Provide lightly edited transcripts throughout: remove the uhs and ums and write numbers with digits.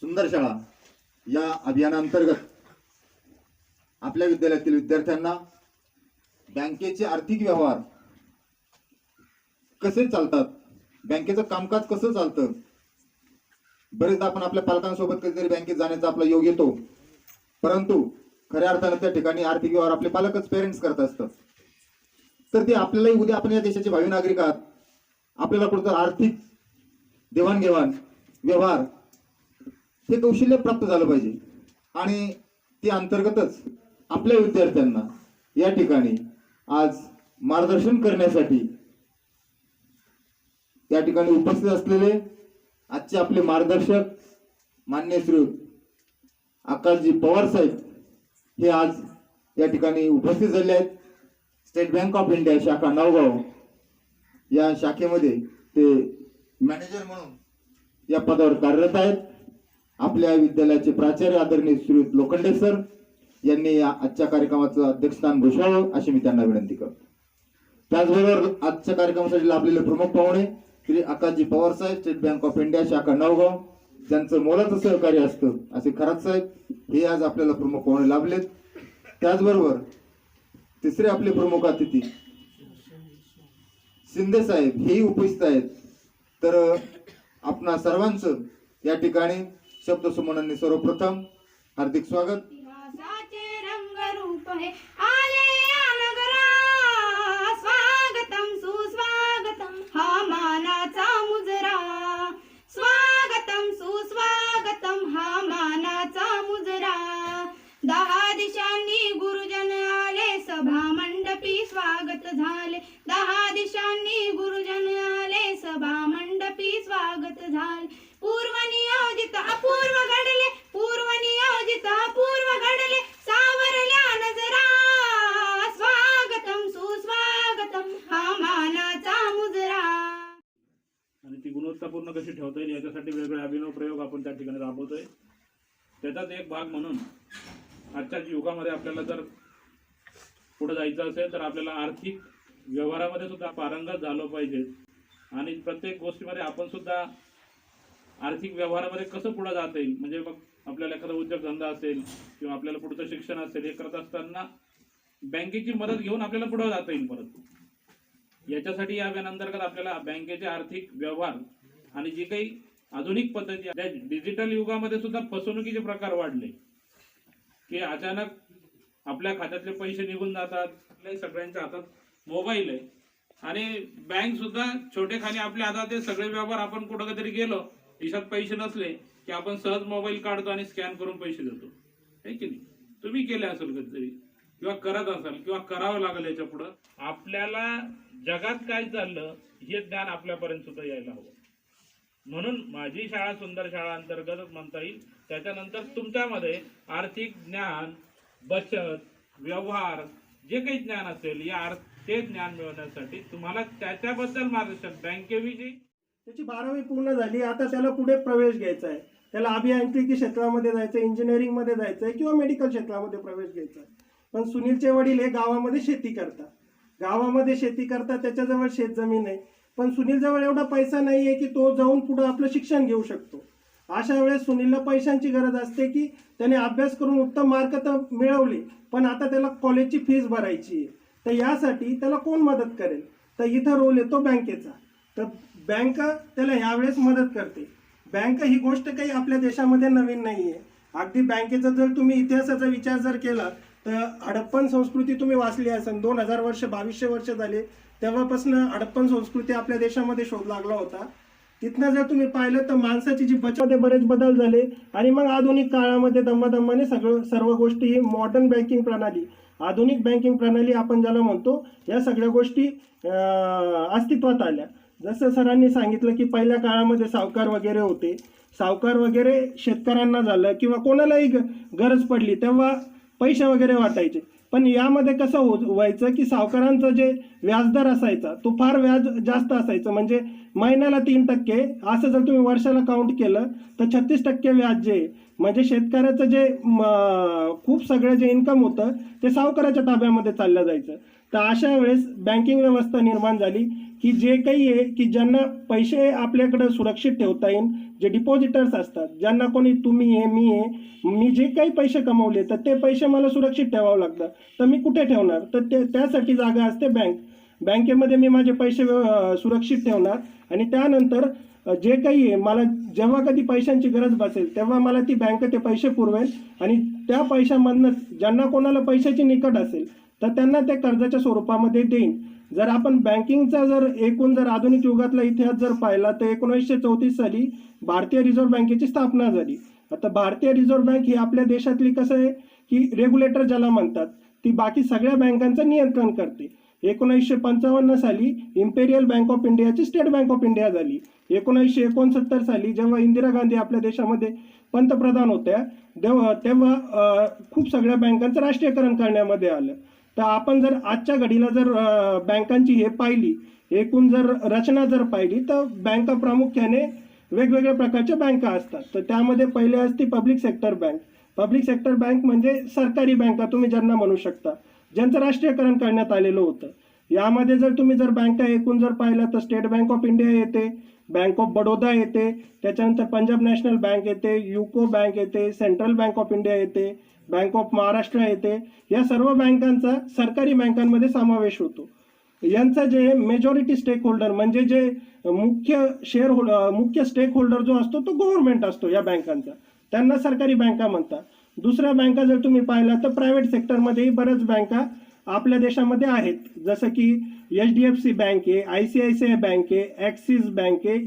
सुंदर शाळा या अभियानांतर्गत आपल्या विद्यालयातील विद्यार्थ्यांना बँकेचे आर्थिक व्यवहार कसे चालतात, बँकेचं कामकाज कसं चालतं. बरेचदा आपण आपल्या पालकांसोबत कधीतरी बँकेत जाण्याचा आपला योग येतो, परंतु खऱ्या अर्थानं त्या ठिकाणी आर्थिक व्यवहार आपले पालकच पेरेंट्स करत असतात. तर ते आपल्यालाही उद्या आपण या देशाचे भावी नागरिक आहात, आपल्याला कुठं आर्थिक देवाणघेवाण व्यवहार हे कौशल्य प्राप्त झालं पाहिजे. आणि त्या अंतर्गतच आपल्या विद्यार्थ्यांना या ठिकाणी आज मार्गदर्शन करण्यासाठी त्या ठिकाणी उपस्थित असलेले आजचे आपले मार्गदर्शक मान्य श्री आकाशजी पवार साहेब हे आज या ठिकाणी उपस्थित झाले आहेत. स्टेट बँक ऑफ इंडिया शाखा नावगाव या शाखेमध्ये ते मॅनेजर म्हणून या पदावर कार्यरत आहेत. आपल्या विद्यालयाचे प्राचार्य आदरणीय श्री लोखंडे सर यांनी या आजच्या कार्यक्रमाचं अध्यक्षस्थान भूषवावं अशी मी त्यांना विनंती करतो. त्याचबरोबर आजच्या कार्यक्रमासाठी लाभलेले प्रमुख पाहुणे श्री आकाशजी पवार साहेब, स्टेट बँक ऑफ इंडिया शाखा नावगाव, ज्यांचं मोलाचं सहकार्य असतं असे खरात साहेब हे आज आपल्याला प्रमुख पाहुणे लाभलेत. त्याचबरोबर तिसरे आपले प्रमुख अतिथी शिंदे साहेब हेही उपस्थित आहेत. तर आपणा सर्वांचं या ठिकाणी शब्द सुमनांनी सर्वप्रथम हार्दिक स्वागत. दहा दिशांनी गुरुजन आले, सभा मंडपी स्वागत झाले. दहा दिशांनी गुरुजन आले, सभा मंडपी स्वागत झाले. पूर्व नियोजित अपूर्व घडले, पूर्व नियोजित अपूर्व घडले, सावरल्या नजरा. स्वागतम सुस्वागतम हा मानाचा मुजरा. आणि ती गुणवत्तापूर्ण कशी ठेवता येईल याच्यासाठी वेगवेगळे अभिनव प्रयोग आपण त्या ठिकाणी राबवतोय. त्याचाच एक भाग म्हणून आजच्या युगामध्ये आपल्याला जर पुढे जायचं असेल तर आपल्याला आर्थिक व्यवहारामध्ये सुद्धा पारंगत झालं पाहिजे. आणि प्रत्येक गोष्टीमध्ये आपण सुद्धा आर्थिक व्यवहारामध्ये कसं पुढे जाता येईल, म्हणजे मग आपल्याला एखादा उद्योगधंदा असेल किंवा आपल्याला पुढचं शिक्षण असेल, हे करत असताना बँकेची मदत घेऊन आपल्याला पुढे जाता येईल. परत याच्यासाठी या अंतर्गत आपल्याला बँकेचे आर्थिक व्यवहार आणि जी काही आधुनिक पद्धती आहे, डिजिटल युगामध्ये सुद्धा फसवणुकीचे प्रकार वाढले की अचानक आपल्या खात्यातले पैसे निघून जातात. आपल्या सगळ्यांच्या हातात मोबाईल आहे आणि बँक सुद्धा छोटेखानी आपल्या हातात ते सगळे व्यवहार. आपण कुठं तरी गेलो, खिशात पैसे नसले की आपण सहज मोबाईल काढतो आणि स्कॅन करून पैसे देतो, आहे की नाही. तुम्ही केले असेल कधीतरी किंवा करत असाल किंवा करावं लागेल. याच्या पुढं आपल्याला जगात काय चाललं हे ज्ञान आपल्यापर्यंत सुद्धा यायला हवं. म्हणून माझी शाळा सुंदर शाळा अंतर्गत म्हणता येईल. त्याच्यानंतर तुमच्यामध्ये आर्थिक ज्ञान, बचत, व्यवहार जे काही ज्ञान असेल ते ज्ञान मिळवण्यासाठी तुम्हाला त्याच्याबद्दल मार्गदर्शन बँकेविषयी. त्याची 12वी पूर्ण झाली, आता त्याला पुढे प्रवेश घ्यायचा आहे. त्याला अभियांत्रिकी क्षेत्रामध्ये जायचं आहे, इंजिनिअरिंग मध्ये जायचं आहे किंवा मेडिकल क्षेत्रामध्ये प्रवेश घ्यायचा आहे. पण सुनीलचे वडील हे गावामध्ये शेती करतात, त्याच्याजवळ शेतजमीन आहे. पण सुनीलजवळ एवढा पैसा नाही आहे की तो जाऊन पुढे आपलं शिक्षण घेऊ शकतो. अशा वेळेस सुनीलला पैशांची गरज असते की त्याने अभ्यास करून उत्तम मार्क तर मिळवले, पण आता त्याला कॉलेजची फीस भरायची आहे. तर यासाठी त्याला कोण मदत करेल? तर इथं रोल येतो बँकेचा. तर बँक त्याला ह्यावेळेस मदत करते. बँक ही गोष्ट काही आपल्या देशामध्ये नवीन नाही आहे. अगदी बँकेचा जर तुम्ही इतिहासाचा विचार जर केला तर हडप्पन संस्कृती तुम्ही वाचली असेल. 2000 वर्ष 2200 वर्ष झाले तेव्हापासून हडप्पन संस्कृती आपल्या देशामध्ये शोध लागला होता. तिथनं जर तुम्ही पाहिलं तर माणसाची जी बचत बरेच बदल झाले आणि मग आधुनिक काळामध्ये दमादमाने सर्व गोष्टी ही मॉडर्न बँकिंग प्रणाली, आधुनिक बँकिंग प्रणाली आपण ज्याला म्हणतो, या सगळ्या गोष्टी अस्तित्वात आल्या. जसं सरांनी सांगितलं की पहिल्या काळामध्ये सावकार वगैरे होते. सावकार वगैरे शेतकऱ्यांना झालं किंवा कोणालाही गरज पडली तेव्हा पैसे वगैरे वाटायचे. पण यामध्ये कसं व्हायचं की सावकारांचा जे व्याजदर असायचा तो फार व्याज जास्त असायचं. म्हणजे महिन्याला 3%, असं जर तुम्ही वर्षाला काउंट केलं तर 36% व्याज जे, म्हणजे शेतकऱ्याचं जे खूप सगळं जे इन्कम होतं ते सावकाराच्या ताब्यामध्ये चाललं जायचं. तर अशा वेळेस बँकिंग व्यवस्था निर्माण झाली की जे काही आहे की ज्यांना पैसे आपल्याकडे सुरक्षित ठेवता येईल, जे डिपॉझिटर्स असतात, ज्यांना कोणी तुम्ही आहे मी जे काही पैसे कमवले तर ते पैसे मला सुरक्षित ठेवावं लागतं, तर मी कुठे ठेवणार? तर त्यासाठी जागा असते बँक. बँकेमध्ये मी माझे पैसे सुरक्षित ठेवणार आणि त्यानंतर जे काही आहे मला जेव्हा कधी पैशांची गरज भासेल तेव्हा मला ती बँक ते पैसे पुरवेल आणि त्या पैशामधनं ज्यांना कोणाला पैशाची निकट असेल तर त्यांना ते कर्जाच्या स्वरूपामध्ये देईन. जर आपण बँकिंगचा जर आधुनिक युगातला इतिहास जर पाहिला तर 1934 साली भारतीय रिझर्व्ह बँकेची स्थापना झाली. आता भारतीय रिझर्व्ह बँक ही आपल्या देशातली कसं आहे की रेग्युलेटर ज्याला म्हणतात, ती बाकी सगळ्या बँकांचं नियंत्रण करते. 1955 साली इम्पेरियल बँक ऑफ इंडियाची स्टेट बँक ऑफ इंडिया झाली. 1969 साली जेव्हा इंदिरा गांधी आपल्या देशामध्ये पंतप्रधान होत्या तेव्हा खूप सगळ्या बँकांचं राष्ट्रीयकरण करण्यामध्ये आलं. तर आपण जर आजच्या घडीला जर बँकांची हे पाहिली, एकूण जर रचना जर पाहिली तर बँका प्रामुख्याने वेगवेगळ्या प्रकारच्या बँका असतात. तर त्यामध्ये पहिले असते public sector bank. Public sector bank म्हणजे सरकारी बँका तुम्ही ज्यांना म्हणू शकता, ज्यांचं राष्ट्रीयकरण करण्यात आलेलं होतं. यामध्ये जर तुम्ही बँका एकूण जर पाहिला तर स्टेट बँक ऑफ इंडिया येते, बँक ऑफ बडोदा येते, त्याच्यानंतर पंजाब नॅशनल बँक येते, युको बँक येते, सेंट्रल बँक ऑफ इंडिया येते, बँक ऑफ महाराष्ट्र येते. या सर्व बँकांचा सरकारी बँकांमध्ये समावेश होतो. यांचा जे मेजॉरिटी स्टेक होल्डर म्हणजे जे मुख्य स्टेक होल्डर जो असतो तो गव्हर्नमेंट असतो या बँकांचा, त्यांना सरकारी बँका म्हणतात. दुसऱ्या बँका जर तुम्ही पाहिला तर प्रायव्हेट सेक्टरमध्येही बऱ्याच बँका आपल्या देशामध्ये आहेत, जसं की HDFC बँक आहे, ICICI बँक आहे, ॲक्सिस बँक आहे,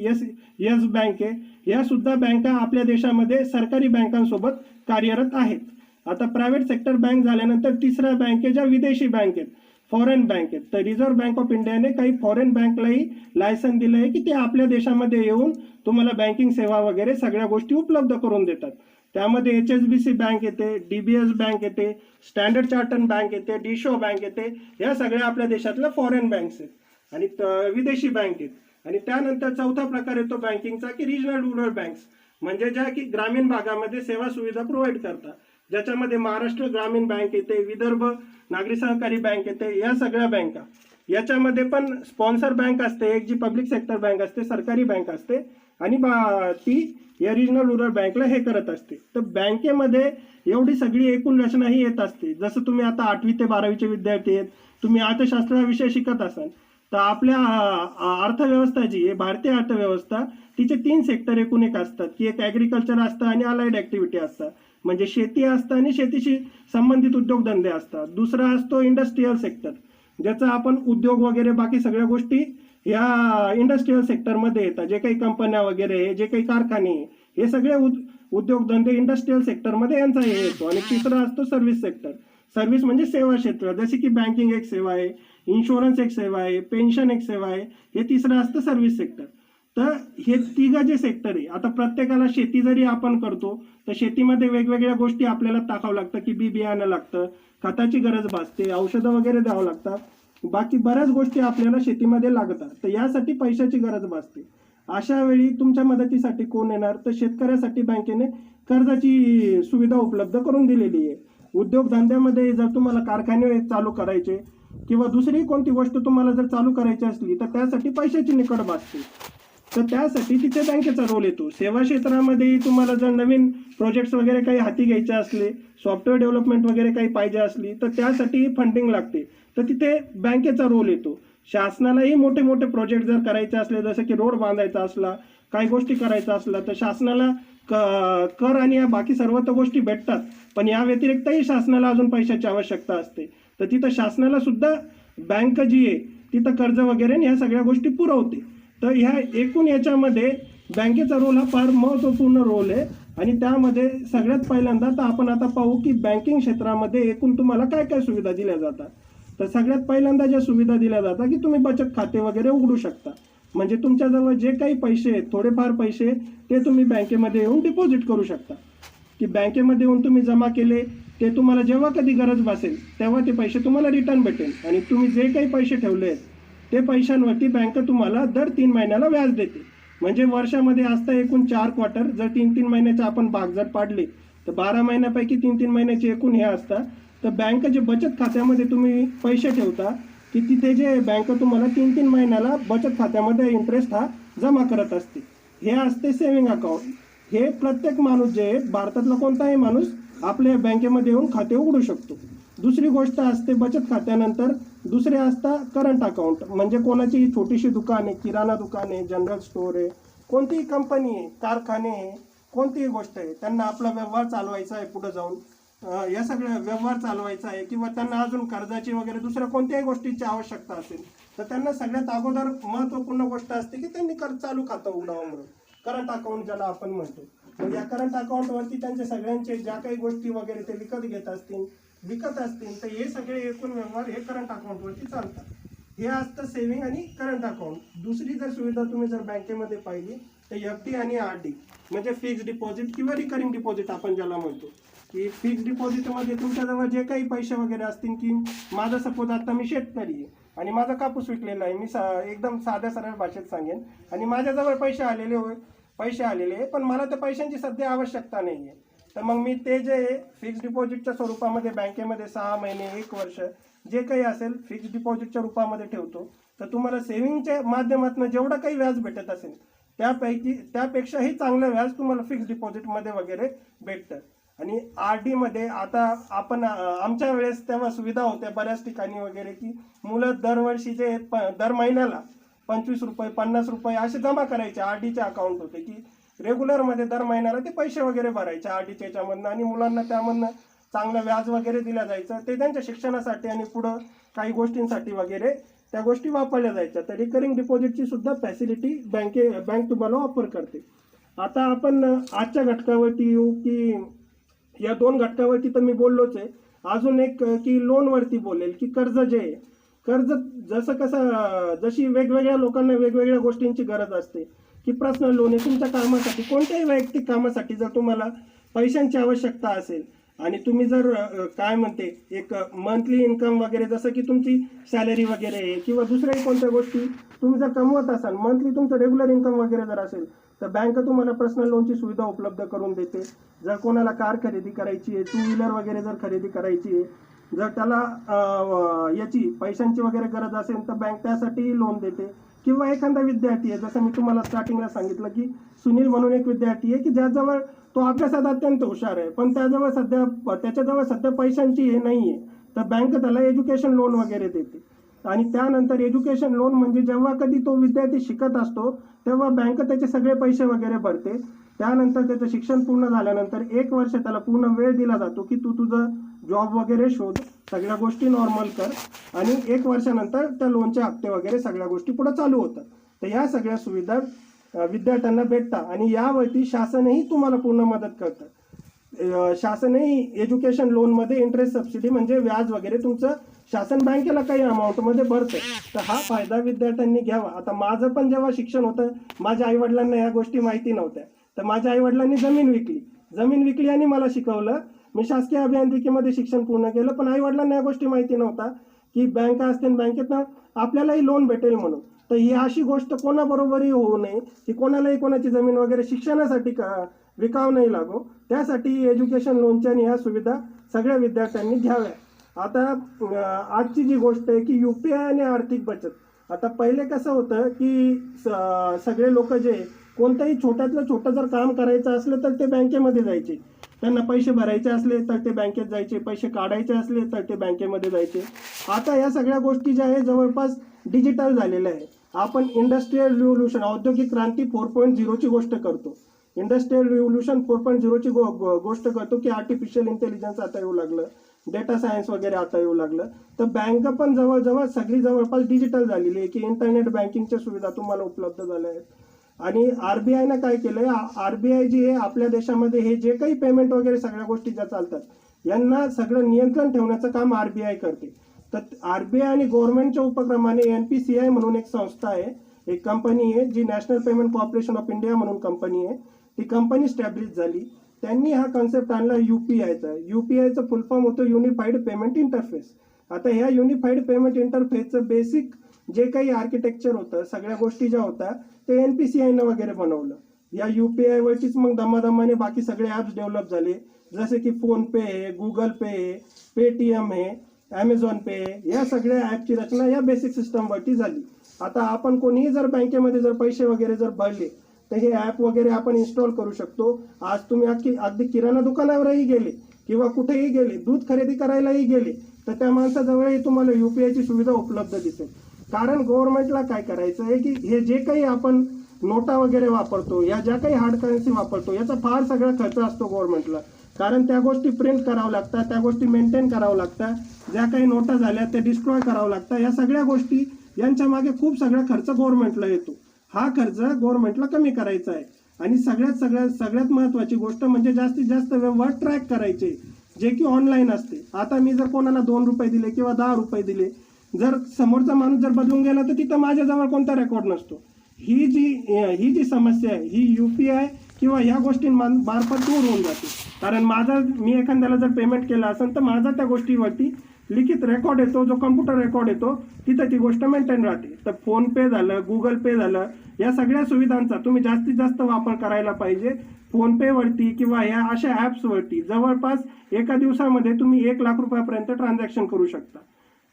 येस बँक आहे. या सुद्धा बँका आपल्या देशामध्ये सरकारी बँकांसोबत कार्यरत आहेत. आता प्रायव्हेट सेक्टर बँक झाल्यानंतर तिसऱ्या बँके ज्या विदेशी बँक आहेत, फॉरेन बँक आहेत. तर रिझर्व्ह बँक ऑफ इंडियाने काही फॉरेन बँकलाही लायसन दिलं आहे की ते आपल्या देशामध्ये येऊन तुम्हाला बँकिंग सेवा वगैरे सगळ्या गोष्टी उपलब्ध करून देतात. त्यामध्ये HSBC बँक येते, DBS बँक येते, स्टँडर्ड चार्टर्ड बँक येते, डिशो बँक येते. या सगळ्या आपल्या देशातल्या फॉरेन बँक्स आहेत आणि विदेशी बँक आहेत. आणि त्यानंतर चौथा प्रकार येतो बँकिंगचा की रिजनल रुरल बँक्स, म्हणजे ज्या की ग्रामीण भागामध्ये सेवा सुविधा प्रोव्हाइड करतात, ज्याच्यामध्ये महाराष्ट्र ग्रामीण बँक येते, विदर्भ नागरी सहकारी बँक येते. या सगळ्या बँका याच्यामध्ये पण स्पॉन्सर बँक असते, एक जी पब्लिक सेक्टर बँक असते, सरकारी बँक असते आणि ती या रिजनल रुरल बँकला हे करत असते. तर बँकेमध्ये एवढी सगळी एकूण रचना ही येत असते. जसं तुम्ही आता 8वी ते 12वीचे विद्यार्थी आहेत, तुम्ही अर्थशास्त्र हा विषय शिकत असाल तर आपल्या अर्थव्यवस्था जी आहे, भारतीय अर्थव्यवस्था, तिचे 3 सेक्टर एकूण एक असतात की एक ॲग्रिकल्चर असतं आणि अलाइड ॲक्टिव्हिटी असतात, म्हणजे शेती असतं आणि शेतीशी संबंधित उद्योगधंदे असतात. दुसरा असतो इंडस्ट्रीयल सेक्टर, ज्याचा आपण उद्योग वगैरे बाकी सगळ्या गोष्टी या इंडस्ट्रीयल सेक्टरमध्ये येतात. जे काही कंपन्या वगैरे, जे काही कारखाने, हे सगळे उद्योगधंदे इंडस्ट्रीयल सेक्टरमध्ये यांचा हे येतो. आणि तिसरा असतो सर्व्हिस सेक्टर. सर्व्हिस म्हणजे सेवा क्षेत्र, जसे की बँकिंग एक सेवा आहे, इन्शुरन्स एक सेवा आहे, पेन्शन एक सेवा आहे. हे तिसरं असतं सर्व्हिस सेक्टर. तर हे तिघं जे सेक्टर आहे, आता प्रत्येकाला शेती जरी आपण करतो तर शेतीमध्ये वेगवेगळ्या गोष्टी आपल्याला टाकावं लागतं की बियाणं लागतं, खताची गरज भासते, औषधं वगैरे द्यावं लागतात, बाकी बऱ्याच गोष्टी आपल्याला शेतीमध्ये लागतात. तर यासाठी पैशाची गरज भासते. अशा वेळी तुमच्या मदतीसाठी कोण येणार? तर शेतकऱ्यासाठी बँकेने कर्जाची सुविधा उपलब्ध करून दिलेली आहे. उद्योगधंद्यामध्ये जर तुम्हाला कारखाने चालू करायचे किंवा दुसरी कोणती गोष्ट तुम्हाला जर चालू करायची असली तर त्यासाठी पैशाची निकड भासते. तर त्यासाठी तिथे बँकेचा रोल येतो. सेवा क्षेत्रामध्ये तुम्हाला जर नवीन प्रोजेक्ट्स वगैरे काही हाती घ्यायचे असले, सॉफ्टवेअर डेव्हलपमेंट वगैरे काही पाहिजे असली तर त्यासाठी फंडिंग लागते, तर तिथे बँकेचा रोल येतो. शासनालाही मोठे मोठे प्रोजेक्ट जर करायचे असले, जसं की रोड बांधायचा असला, काही गोष्टी करायच्या असल्या, तर शासनाला कर आणि या बाकी सर्व तर गोष्टी भेटतात, पण या व्यतिरिक्तही शासनाला अजून पैशाची आवश्यकता असते. तर तिथं शासनाला सुद्धा बँक जी आहे तिथं कर्ज वगैरे ह्या सगळ्या गोष्टी पुरवते. तर ह्या एकूण याच्यामध्ये बँकेचा रोल हा फार महत्त्वपूर्ण रोल आहे. आणि त्यामध्ये सगळ्यात पहिल्यांदा तर आपण आता पाहू की बँकिंग क्षेत्रामध्ये एकूण तुम्हाला काय काय सुविधा दिल्या जातात. तर सगळ्यात पहिल्यांदा ज्या सुविधा दिल्या जातात की तुम्ही बचत खाते वगैरे उघडू शकता, म्हणजे तुमच्याजवळ जे काही पैसे आहेत, थोडेफार पैसे, ते तुम्ही बँकेमध्ये येऊन डिपॉझिट करू शकता. की बँकेमध्ये येऊन तुम्ही जमा केले ते तुम्हाला जेव्हा कधी गरज भासेल तेव्हा ते पैसे तुम्हाला रिटर्न भेटेल. आणि तुम्ही जे काही पैसे ठेवले आहेत ते पैशांवरती बँक तुम्हाला दर 3 महिन्याला व्याज देते. म्हणजे वर्षामध्ये असता एकूण 4 क्वार्टर, जर 3-3 महिन्याचे आपण भाग जर पाडले तर 12 महिन्यापैकी 3-3 महिन्याचे एकूण हे असतात. तर बँक जे बचत खात्यामध्ये तुम्ही पैसे ठेवता की तिथे जे बँक तुम्हाला 3-3 महिन्याला बचत खात्यामध्ये इंटरेस्ट हा जमा करत असते. हे असते सेव्हिंग अकाउंट. हे प्रत्येक माणूस जे आहे, भारतातला कोणताही माणूस आपल्या बँकेमध्ये येऊन खाते उघडू शकतो. दुसरी गोष्ट असते बचत खात्यानंतर दुसरे असतात करंट अकाउंट. म्हणजे कोणाची छोटीशी दुकान आहे, किराणा दुकान आहे, जनरल स्टोअर आहे, कोणतीही कंपनी आहे, कारखाने आहे, कोणतीही गोष्ट आहे, त्यांना आपला व्यवहार चालवायचा आहे पुढे जाऊन, या सगळ्या व्यवहार चालवायचा आहे किंवा त्यांना अजून कर्जाची वगैरे दुसऱ्या कोणत्याही गोष्टीची आवश्यकता असेल तर त्यांना सगळ्यात अगोदर महत्त्वपूर्ण गोष्ट असते की त्यांनी चालू खातं उघडावं म्हणून करंट अकाउंट ज्याला आपण म्हणतो. मग या करंट अकाउंटवरती त्यांचे सगळ्यांचे ज्या काही गोष्टी वगैरे ते विकत असतील तर हे सगळे एकूण व्यवहार हे करंट अकाउंटवरती चालतात. हे असतं सेव्हिंग आणि करंट अकाउंट. दुसरी जर सुविधा तुम्ही जर बँकेमध्ये पाहिली तर FD आणि RD म्हणजे फिक्स्ड डिपॉझिट किंवा रिकरिंग डिपॉझिट आपण ज्याला म्हणतो. की फिक्स्ड डिपॉझिटमध्ये तुमच्याजवळ जे काही पैसे वगैरे असतील, की माझं सपोज आता मी शेतकरी आहे आणि माझा कापूस विकलेला आहे, मी एकदम साध्या सरळ भाषेत सांगेन, आणि माझ्याजवळ पैसे आलेले आहे पण मला त्या पैशांची सध्या आवश्यकता नाही आहे, तर मग मी ते जे फिक्स्ड डिपॉझिटच्या स्वरूपामध्ये बँकेमध्ये 6 महिने 1 वर्ष जे काही असेल फिक्स्ड डिपॉझिटच्या रूपामध्ये ठेवतो. तर तुम्हाला सेव्हिंगच्या माध्यमातून जेवढं काही व्याज भेटत असेल त्यापेक्षाही चांगलं व्याज तुम्हाला फिक्स्ड डिपॉझिटमध्ये वगैरे भेटतं. आणि RD मध्ये आता आपण आमच्या वेळेस तेव्हा सुविधा होत्या बऱ्याच ठिकाणी वगैरे की मुलं दरवर्षीचे दर महिन्याला 25 रुपये 50 रुपये असे जमा करायचे. RDचे अकाउंट होते की रेग्युलरमध्ये दर महिन्याला ते पैसे वगैरे भरायचे RDच्या याच्यामधनं आणि मुलांना त्यामधनं चांगलं व्याज वगैरे दिलं जायचं. ते त्यांच्या शिक्षणासाठी आणि पुढं काही गोष्टींसाठी वगैरे त्या गोष्टी वापरल्या जायच्या. तर रिकरिंग डिपॉझिटची सुद्धा फॅसिलिटी बँक तुम्हाला ऑफर करते. आता आपण आजच्या घटकावरती येऊ की या 2 घटकावरती तर मी बोललोच आहे. अजून एक की लोनवरती बोलेल की कर्ज जे आहे, कर्ज जशी वेगवेगळ्या लोकांना वेगवेगळ्या गोष्टींची गरज असते की पर्सनल लोन आहे तुमच्या कामासाठी, कोणत्याही वैयक्तिक कामासाठी जर तुम्हाला पैशांची आवश्यकता असेल आणि तुम्ही जर एक मंथली इन्कम वगैरे जसं की तुमची सॅलरी वगैरे आहे किंवा दुसऱ्याही कोणत्या गोष्टी तुम्ही जर कमवत असाल, मंथली तुमचं रेग्युलर इन्कम वगैरे जर असेल तर बँक तुम्हाला पर्सनल लोनची सुविधा उपलब्ध करून देते. जर कोणाला कार खरेदी करायची आहे, 2 व्हीलर वगैरे जर खरेदी करायची आहे, जर त्याला याची पैशांची वगैरे गरज असेल तर बँक त्यासाठी लोन देते. किंवा एखादा विद्यार्थी आहे, जसं मी तुम्हाला स्टार्टिंगला सांगितलं की सुनील म्हणून एक विद्यार्थी आहे की ज्याजवळ तो अभ्यासात अत्यंत हुशार आहे पण त्याच्याजवळ सध्या पैशांची हे नाही आहे, तर बँक त्याला एज्युकेशन लोन वगैरे देते. आणि त्यानंतर एज्युकेशन लोन म्हणजे जेव्हा कधी तो विद्यार्थी शिकत असतो तेव्हा बँक त्याचे सगळे पैसे वगैरे भरते. त्यानंतर त्याचं शिक्षण पूर्ण झाल्यानंतर 1 वर्ष त्याला पूर्ण वेळ दिला जातो की तू तुझं जॉब वगैरे शोध, सगळ्या गोष्टी नॉर्मल कर आणि 1 वर्षानंतर त्या लोनचे हप्ते वगैरे सगळ्या गोष्टी पुढे चालू होतात. तर या सगळ्या सुविधा विद्यार्थ्यांना भेटतात आणि यावरती शासनही तुम्हाला पूर्ण मदत करतं. शासनही एज्युकेशन लोनमध्ये इंटरेस्ट सबसिडी म्हणजे व्याज वगैरे तुमचं शासन बँकेला काही अमाऊंटमध्ये भरतं. तर हा फायदा विद्यार्थ्यांनी घ्यावा. आता माझं पण जेव्हा शिक्षण होतं माझ्या आईवडिलांना या गोष्टी माहिती नव्हत्या, तर माझ्या आईवडिलांनी जमीन विकली आणि मला शिकवलं. मी शासकीय अभियांत्रिकीमध्ये शिक्षण पूर्ण केलं पण आईवडिलांना या गोष्टी माहिती नव्हता की बँका असतील बँकेतनं आपल्यालाही लोन भेटेल म्हणून. तर ही अशी गोष्ट कोणाबरोबरही होऊ नये की कोणालाही कोणाची जमीन वगैरे शिक्षणासाठी विकावं नाही लागो. त्यासाठी एज्युकेशन लोनच्या आणि ह्या सुविधा सगळ्या विद्यार्थ्यांनी घ्याव्या. आता आजची जी गोष्ट आहे की UPI आणि आर्थिक बचत. आता पहिले कसं होतं की सगळे लोक जे कोणतंही छोट्यातलं छोटं जर काम करायचं असलं तर ते बँकेमध्ये जायचे, त्यांना पैसे भरायचे असले तर ते बँकेत जायचे, पैसे काढायचे असले तर ते बँकेमध्ये जायचे. आता या सगळ्या गोष्टी ज्या आहे जवळपास डिजिटल झालेल्या आहे. आपण इंडस्ट्रियल रिव्होल्यूशन औद्योगिक क्रांती 4.0ची गोष्ट करतो. इंडस्ट्रियल रिव्होल्यूशन 4.0ची गोष्ट करतो की आर्टिफिशियल इंटेलिजन्स आता येऊ लागलं, डेटा सायन्स वगैरे आता येऊ लागलं. तर बँक पण जवळपास डिजिटल झालेली आहे की इंटरनेट बँकिंगच्या सुविधा तुम्हाला उपलब्ध झाल्या आहेत. आणि RBIनं काय केलंय, RBI जी आहे आपल्या देशामध्ये हे जे काही पेमेंट वगैरे सगळ्या गोष्टी ज्या चालतात यांना सगळं नियंत्रण ठेवण्याचं काम RBI करते. तर RBI आणि गव्हर्नमेंटच्या उपक्रमाने NPCI म्हणून एक संस्था आहे, एक कंपनी आहे जी national payment corporation of India म्हणून कंपनी आहे. ती कंपनी स्टॅब्लिश झाली. त्यांनी हा कॉन्सेप्ट आणला UPIचं फुल फॉर्म होतं युनिफाईड पेमेंट इंटरफेस. आता ह्या युनिफाईड पेमेंट इंटरफेसचं बेसिक जे काही आर्किटेक्चर होतं, सगळ्या गोष्टी ज्या होत्या ते NPCIनं वगैरे बनवलं. या UPI वरतीच मग दमादमाने बाकी सगळे ॲप्स डेव्हलप झाले, जसे की फोनपे आहे, गुगल पे आहे, पेटीएम आहे. ॲमेझॉन पे या सगळ्या ॲपची रचना या बेसिक सिस्टमवरती झाली. आता आपण कोणीही जर बँकेमध्ये जर पैसे वगैरे जर भरले तर हे ॲप वगैरे आपण इन्स्टॉल करू शकतो. आज तुम्ही अगदी किराणा दुकानावरही गेले किंवा कुठेही गेले, दूध खरेदी करायलाही गेले, तर त्या माणसाजवळही तुम्हाला UPI ची सुविधा उपलब्ध दिसेल. कारण गव्हर्नमेंटला काय करायचं आहे की हे जे काही आपण नोटा वगैरे वापरतो, या ज्या काही हार्ड करन्सी वापरतो, याचा फार सगळा खर्च असतो गव्हर्नमेंटला. कारण त्या गोष्टी प्रिंट करावं लागतात, त्या गोष्टी मेंटेन करावं लागतात, ज्या काही नोटा झाल्या त्या डिस्ट्रॉय करावं लागतात. या सगळ्या गोष्टी यांच्या मागे खूप सगळा खर्च गव्हर्नमेंटला येतो. हा खर्च गव्हर्नमेंटला कमी करायचा आहे. आणि सगळ्यात महत्त्वाची गोष्ट म्हणजे जास्तीत जास्त व्यवहार ट्रॅक करायचे, जे की ऑनलाईन असते. आता मी जर कोणाला 2 रुपये दिले किंवा 10 रुपये दिले, जर समोरचा माणूस जर बदलून गेला तर तिथं माझ्याजवळ कोणता रेकॉर्ड नसतो. ही जी समस्या आहे ही UPI किंवा या गोष्टींमार्फत दूर होऊन जाते. कारण मी एखाद्याला जर पेमेंट केलं असेल तर माझा त्या गोष्टीवरती लिखित रेकॉर्ड येतो, जो कम्प्युटर रेकॉर्ड येतो, तिथं ती गोष्ट मेंटेन राहते. तर फोन पे झालं, गुगल पे झालं, या सगळ्या सुविधांचा तुम्ही जास्तीत जास्त वापर करायला पाहिजे. फोन पे वरती किंवा या अशा ॲप्सवरती जवळपास एका दिवसामध्ये तुम्ही 1 लाख रुपयापर्यंत ट्रान्झॅक्शन करू शकता.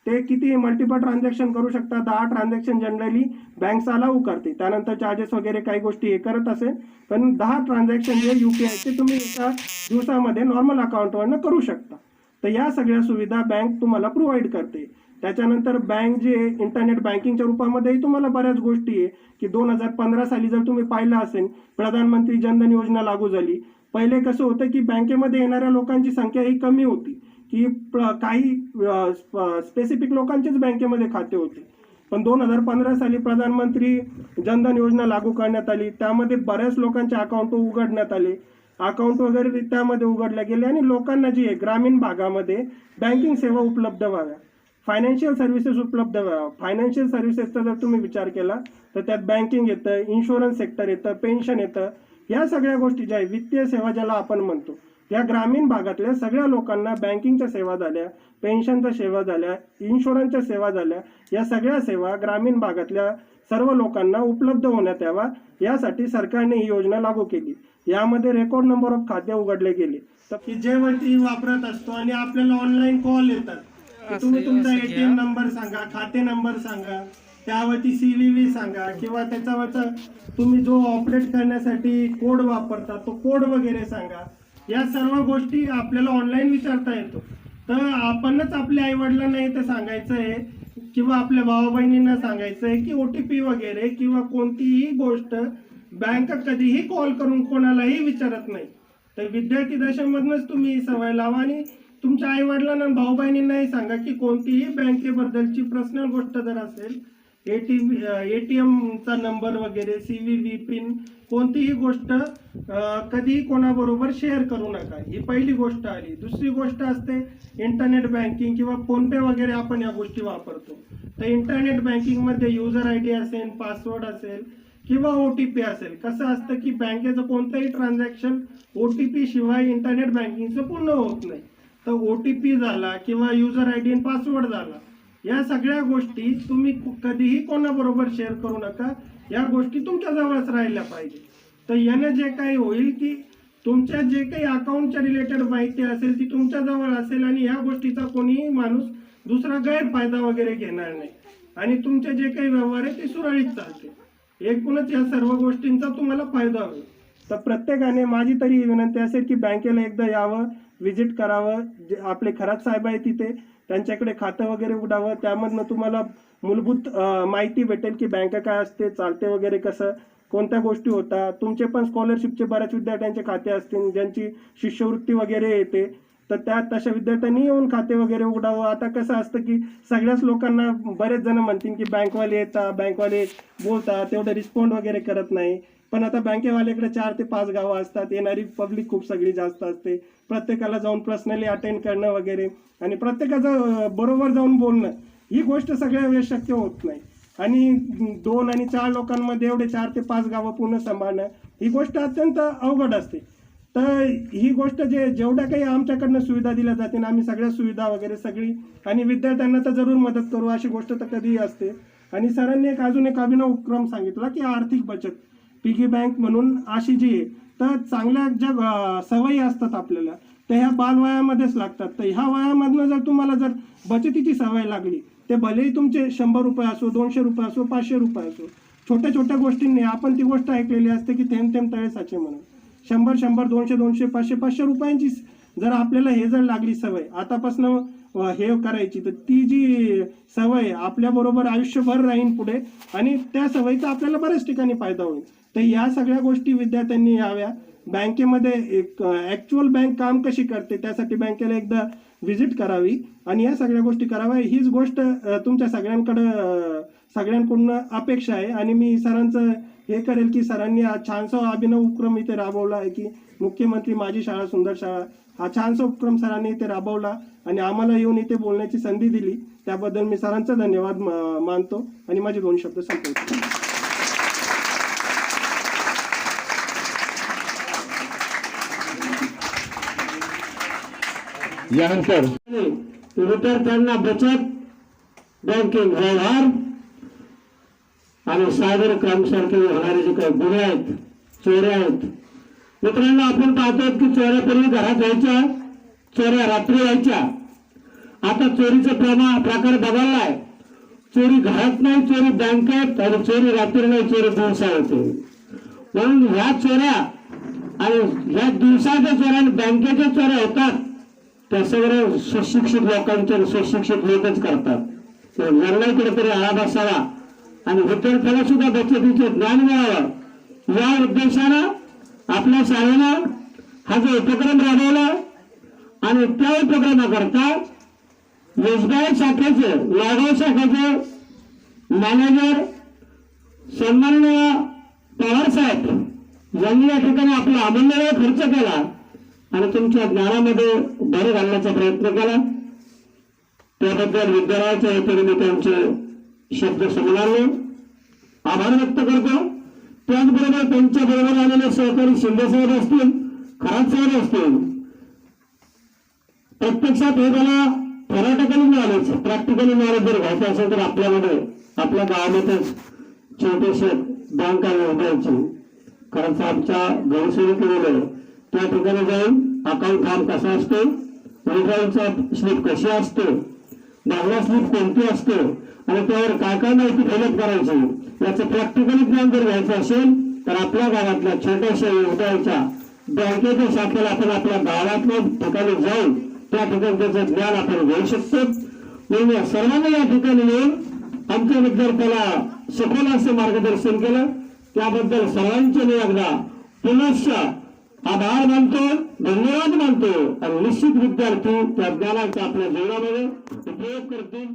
ते किती मल्टिपल ट्रान्झॅक्शन करू शकता. 10 ट्रान्झॅक्शन जनरली बँक अलाऊ करते. त्यानंतर चार्जेस वगैरे काही गोष्टी हे करत असेल, पण 10 ट्रान्झॅक्शन जे UPI तुम्ही एका दिवसामध्ये नॉर्मल अकाउंटवरनं करू शकता. तर या सगळ्या सुविधा बँक तुम्हाला प्रोव्हाइड करते. त्याच्यानंतर बँक जे इंटरनेट बँकिंगच्या रूपामध्येही तुम्हाला बऱ्याच गोष्टी आहे की 2015 साली जर तुम्ही पाहिलं असेल, प्रधानमंत्री जनधन योजना लागू झाली. पहिले कसं होतं की बँकेमध्ये येणाऱ्या लोकांची संख्या ही कमी होती, की काही स्पेसिफिक लोकांचेच बँकेमध्ये खाते होते. पण 2015 साली प्रधानमंत्री जनधन योजना लागू करण्यात आली. त्यामध्ये बऱ्याच लोकांचे अकाउंट उघडण्यात आले, अकाउंट वगैरे त्यामध्ये उघडले गेले आणि लोकांना जी आहे ग्रामीण भागामध्ये बँकिंग सेवा उपलब्ध व्हाव्या, फायनान्शियल सर्व्हिसेस उपलब्ध व्हाव्या. फायनान्शियल सर्व्हिसेसचा जर तुम्ही विचार केला तर त्यात बँकिंग येतं, इन्शुरन्स सेक्टर येतं, पेन्शन येतं. या सगळ्या गोष्टी ज्या आहे वित्तीय सेवा ज्याला आपण म्हणतो, या ग्रामीण भागातल्या सगळ्या लोकांना बँकिंगच्या सेवा झाल्या, पेन्शनच्या सेवा झाल्या, इन्शुरन्सच्या सेवा झाल्या. या सगळ्या सेवा ग्रामीण भागातल्या सर्व लोकांना उपलब्ध होण्यात यावा, यासाठी सरकारने ही योजना लागू केली. यामध्ये रेकॉर्ड नंबर ऑफ खाते उघडले गेले, तर की जेवरती वापरत असतो आणि आपल्याला ऑनलाईन कॉल येतात की तुम्ही तुमचा ATM नंबर सांगा, खाते नंबर सांगा, त्यावरती CVV सांगा किंवा त्याच्यावरचा तुम्ही जो ऑपरेट करण्यासाठी कोड वापरता तो कोड वगैरे सांगा. या सर्व गोष्टी आपल्याला ऑनलाईन विचारता येतो. तर आपणच आपल्या आईवडिलांना इथे सांगायचं आहे किंवा आपल्या भावा बहिणींना सांगायचं आहे की OTP वगैरे किंवा कोणतीही गोष्ट बँक कधीही कॉल करून कोणालाही विचारत नाही. तर विद्यार्थी दशेमधूनच तुम्ही ही सवय लावा आणि तुमच्या आई वडिलांना भाऊ बहिणींनाही सांगा की कोणतीही बँकेबद्दलची पर्सनल गोष्ट जर असेल, ATMचा नंबर वगैरे, CVV पिन, कोणतीही गोष्ट कधीही कोणाबरोबर शेअर करू नका. ही पहिली गोष्ट आली. दुसरी गोष्ट असते इंटरनेट बँकिंग किंवा फोनपे वगैरे आपण या गोष्टी वापरतो. तर इंटरनेट बँकिंगमध्ये युजर ID असेल, पासवर्ड असेल किंवा OTP असेल. कसं असतं की बँकेचं कोणतंही ट्रान्झॅक्शन OTP शिवाय इंटरनेट बँकिंगचं पूर्ण होत नाही. तर OTP झाला किंवा युजर ID आणि पासवर्ड झाला, या सगळ्या गोष्टी तुम्ही कधीही कोणाबरोबर शेअर करू नका. या गोष्टी तुमच्या जवळच राहिल्या पाहिजे. तर याने जे काही होईल की तुमच्या जे काही अकाउंटच्या रिलेटेड माहिती असेल ती तुमच्या जवळ असेल आणि या गोष्टीचा कोणीही माणूस दुसरा गैरफायदा वगैरे घेणार नाही आणि तुमचे जे काही व्यवहार आहे ते सुरळीत चालते. एकूणच या सर्व गोष्टींचा तुम्हाला फायदा होईल. तर प्रत्येकाने माझी तरी विनंती असेल की बँकेला एकदा यावं, व्हिजिट करावं. जे आपले खरात साहेब आहे तिथे त्यांच्याकडे खातं वगैरे उघडावं. त्यामधनं तुम्हाला मूलभूत माहिती भेटेल की बँक काय असते, चालते वगैरे कसं, कोणत्या गोष्टी होतात. तुमचे पण स्कॉलरशिपचे बऱ्याच विद्यार्थ्यांचे खाते असतील ज्यांची शिष्यवृत्ती वगैरे येते, तर त्यात तशा विद्यार्थ्यांनी येऊन खाते वगैरे उघडावं. आता कसं असतं की सगळ्याच लोकांना बरेच जण म्हणतील की बँकवाले येतात, बँकवाले बोलतात, तेवढं रिस्पॉन्ड वगैरे करत नाही. पण आता बँकेवाल्याकडे 4 ते 5 गावं असतात, येणारी पब्लिक खूप सगळी जास्त असते. प्रत्येकाला जाऊन पर्सनली अटेंड करणं वगैरे आणि प्रत्येकाचं बरोबर जाऊन बोलणं, ही गोष्ट सगळ्या वेळेस शक्य होत नाही. आणि 2 आणि 4 लोकांमध्ये एवढे 4 ते 5 गावं पूर्ण सांभाळणं, ही गोष्ट अत्यंत अवघड असते. तर ही गोष्ट जेवढ्या काही आमच्याकडनं सुविधा दिल्या जाते, आम्ही सगळ्या सुविधा वगैरे सगळी आणि विद्यार्थ्यांना तर जरूर मदत करू, अशी गोष्ट तर कधीही असते. आणि सरांनी अजून एक अभिनव उपक्रम सांगितला की आर्थिक बचत पिगी बँक म्हणून अशी जी आहे, तर चांगल्या ज्या सवयी असतात आपल्याला, त्या ह्या बालवयामध्येच लागतात. तर ह्या वयामधनं जर तुम्हाला जर बचतीची सवय लागली, ते भलेही तुमचे 100 रुपये असो, 200 रुपये असो, 500 रुपये असो, छोट्या छोट्या गोष्टींनी आपण ती गोष्ट ऐकलेली असते की थेंब थेंब तळे साचे म्हणून. 100, 200, 200, 500 रुपयांची जर आपल्याला हे जर लागली सवय आतापासून हे करायची, तर ती जी सवय आपल्याबरोबर आयुष्यभर राहीन पुढे, आणि त्या सवयीचा आपल्याला बऱ्याच ठिकाणी फायदा होईल. तर या सगळ्या गोष्टी विद्यार्थ्यांनी याव्या. बँकेमध्ये एक ॲक्च्युअल बँक काम कशी करते त्यासाठी बँकेला एकदा व्हिजिट करावी आणि या सगळ्या गोष्टी कराव्या. हीच गोष्ट तुमच्या सगळ्यांकडून अपेक्षा आहे. आणि मी सरांचं हे करेल की सरांनी हा छानसा अभिनव उपक्रम इथे राबवला आहे की मुख्यमंत्री माझी शाळा सुंदर शाळा, हा छानसा उपक्रम सरांनी इथे राबवला आणि आम्हाला येऊन इथे बोलण्याची संधी दिली. त्याबद्दल मी सरांचा धन्यवाद मानतो आणि माझे 2 शब्द संपवतो. यानंतर विद्यार्थ्यांना बचत, बँकिंग व्यवहार आणि सायबर क्राईम सारखे होणारे जे काही गुन्हे आहेत, चोऱ्या आहेत. मित्रांनो, आपण पाहतो की चोऱ्या पूर्वी घरात यायच्या, चोऱ्या रात्री यायच्या. आता चोरीचा प्रकार बदललाय. चोरी घरात नाही, चोरी बँकेत, आणि चोरी रात्री नाही, चोरी दिवसा होते. म्हणून ह्या चोऱ्या आणि ह्या दिवसाच्या चोऱ्या आणि बँकेच्या चोऱ्या होतात त्या सगळं सुशिक्षित लोकांचे सुशिक्षित लोकच करतात. यांनाही कुठेतरी आळा बसावा आणि विद्यार्थ्याला सुद्धा बचतीचे ज्ञान मिळावं, या उद्देशानं आपल्या शाळेनं हा जो उपक्रम राबवला आणि त्या उपक्रमाकरता एसबीआय शाखेचे, लाडो शाखेचे मॅनेजर सन्माननीय पवार साहेब यांनी या ठिकाणी आपला अमूल्य वेळ खर्च केला आणि तुमच्या ज्ञानामध्ये भर घालण्याचा प्रयत्न केला. त्याबद्दल विद्यालयाच्या वतीने मी त्यांचे शब्द समजले, आभार व्यक्त करतो. त्याचबरोबर त्यांच्या बरोबर आलेले सहकारी शिंदेसाहेब असतील, खरात साहेब असतील. प्रत्यक्षात हे त्याला थेरॉटिकली नॉलेज, प्रॅक्टिकली नॉलेज जर घ्यायचं असेल तर आपल्यामध्ये आपल्या गावामध्येच छोटेसे बँक आहे उद्याची. खरंच साहेबच्या घरी सुरू केलेलं आहे. त्या ठिकाणी जाऊन अकाउंट फॉर्म कसा असतो, विड्रॉलचा स्लिप कशी असते, मागला स्लिप कोणती असते आणि त्यावर काय काय माहिती फिलअप करायची, याचं प्रॅक्टिकली ज्ञान जर घ्यायचं असेल तर आपल्या गावातल्या छोट्याशा उद्याच्या बँकेच्या शाखेला आपण आपल्या गावातल्या ठिकाणी जाऊन त्या ठिकाणी त्याचं ज्ञान आपण घेऊ शकतो. म्हणून सर्वांनी या ठिकाणी येऊन आमच्या विद्यार्थ्याला सखोल असं मार्गदर्शन केलं. त्याबद्दल सर्वांचे मी एकदा पुनश्च आभार मानतो, धन्यवाद मानतो. आणि निश्चित विद्यार्थी त्या ज्ञानाचा आपल्या जीवनामध्ये उपयोग करतील.